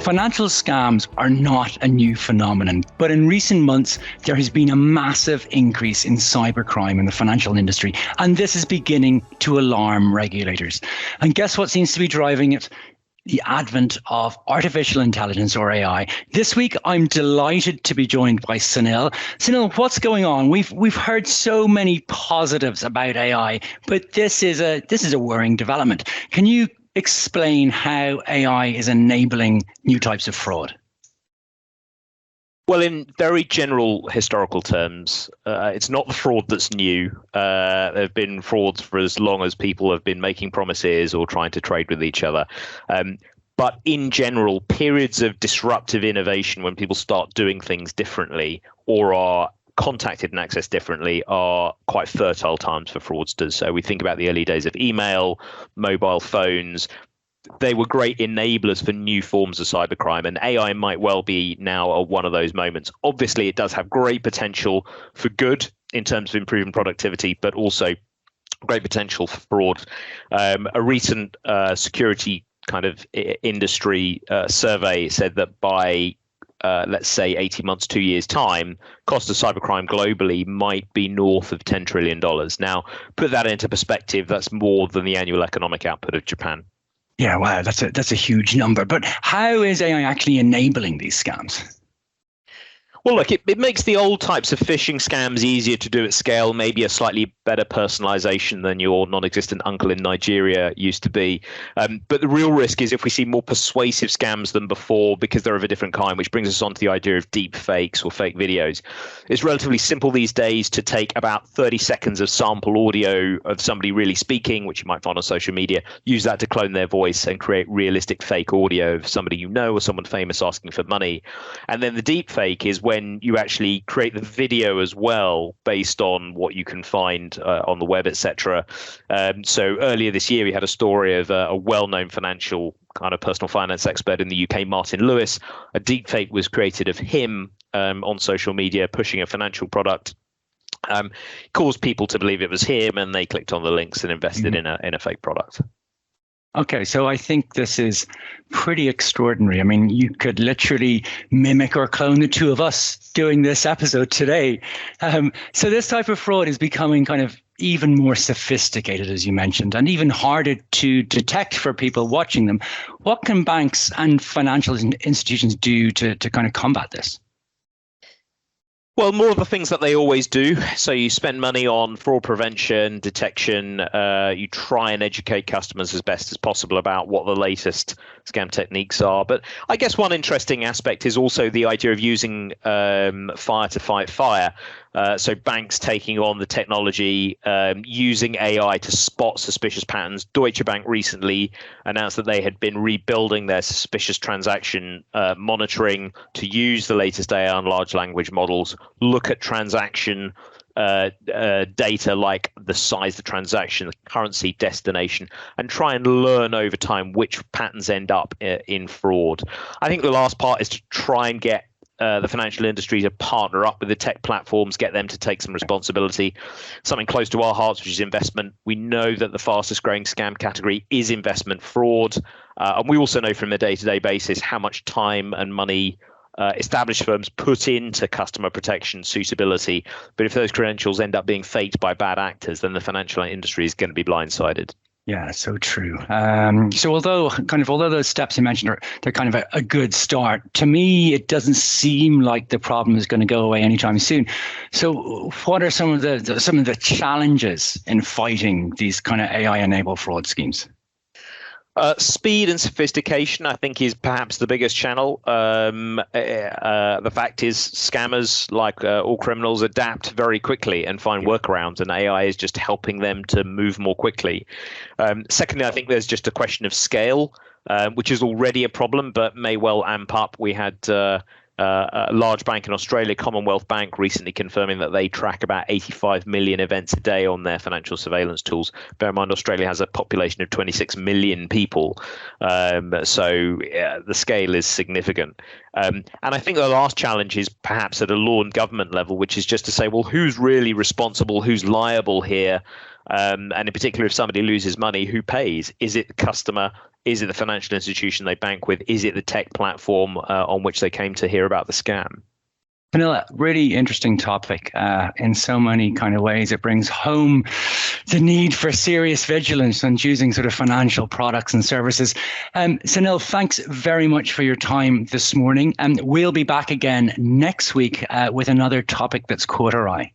Financial scams are not a new phenomenon, but in recent months, there has been a massive increase in cybercrime in the financial industry, and this is beginning to alarm regulators. And guess what seems to be driving it? The advent of artificial intelligence, or AI. This week, I'm delighted to be joined by Sunil. Sunil, what's going on? We've heard so many positives about AI, but this is a worrying development. Can you explain how AI is enabling new types of fraud? Well, in very general historical terms, it's not the fraud that's new. There have been frauds for as long as people have been making promises or trying to trade with each other. But in general, periods of disruptive innovation, when people start doing things differently or are contacted and accessed differently, are quite fertile times for fraudsters. So we think about the early days of email, mobile phones. They were great enablers for new forms of cybercrime, and AI might well be now one of those moments. Obviously, it does have great potential for good in terms of improving productivity, but also great potential for fraud. A recent security kind of industry survey said that by let's say 18 months, 2 years time, cost of cybercrime globally might be north of $10 trillion. Now, put that into perspective, that's more than the annual economic output of Japan. Yeah, wow, that's a huge number. But how is AI actually enabling these scams? Well, look, it makes the old types of phishing scams easier to do at scale, maybe a slightly better personalization than your non-existent uncle in Nigeria used to be. But the real risk is if we see more persuasive scams than before because they're of a different kind, which brings us on to the idea of deep fakes or fake videos. It's relatively simple these days to take about 30 seconds of sample audio of somebody really speaking, which you might find on social media, use that to clone their voice and create realistic fake audio of somebody you know or someone famous asking for money. And then the deep fake is when you actually create the video as well based on what you can find on the web, etc. So earlier this year, we had a story of a well-known financial kind of personal finance expert in the UK, Martin Lewis. A deepfake was created of him on social media pushing a financial product. Caused people to believe it was him, and they clicked on the links and invested in a fake product. Okay, so I think this is pretty extraordinary. I mean, you could literally mimic or clone the two of us doing this episode today. So this type of fraud is becoming kind of even more sophisticated, as you mentioned, and even harder to detect for people watching them. What can banks and financial institutions do to kind of combat this? Well, more of the things that they always do. So you spend money on fraud prevention, detection. You try and educate customers as best as possible about what the latest scam techniques are. But I guess one interesting aspect is also the idea of using fire to fight fire. So banks taking on the technology, using AI to spot suspicious patterns. Deutsche Bank recently announced that they had been rebuilding their suspicious transaction monitoring to use the latest AI and large language models, look at transaction data like the size of the transaction, the currency, destination, and try and learn over time which patterns end up in fraud. I think the last part is to try and get the financial industry to partner up with the tech platforms, get them to take some responsibility. Something close to our hearts, which is investment. We know that the fastest growing scam category is investment fraud. And we also know from a day-to-day basis how much time and money established firms put into customer protection suitability. But if those credentials end up being faked by bad actors, then the financial industry is going to be blindsided. Yeah, so true. So although those steps you mentioned they're kind of a good start, to me it doesn't seem like the problem is going to go away anytime soon. So what are some of the challenges in fighting these kind of AI-enabled fraud schemes? Speed and sophistication, I think, is perhaps the biggest channel. The fact is, scammers, like all criminals, adapt very quickly and find workarounds, and AI is just helping them to move more quickly. Secondly, I think there's just a question of scale, which is already a problem, but may well amp up. We had a large bank in Australia, Commonwealth Bank, recently confirming that they track about 85 million events a day on their financial surveillance tools. Bear in mind, Australia has a population of 26 million people. So the scale is significant. And I think the last challenge is perhaps at a law and government level, which is just to say, well, who's really responsible? Who's liable here? And in particular, if somebody loses money, who pays? Is it the customer? Is it the financial institution they bank with? Is it the tech platform on which they came to hear about the scam? Vanilla, really interesting topic in so many kind of ways. It brings home the need for serious vigilance on choosing sort of financial products and services. Sunil, thanks very much for your time this morning. And we'll be back again next week with another topic that's caught our eye.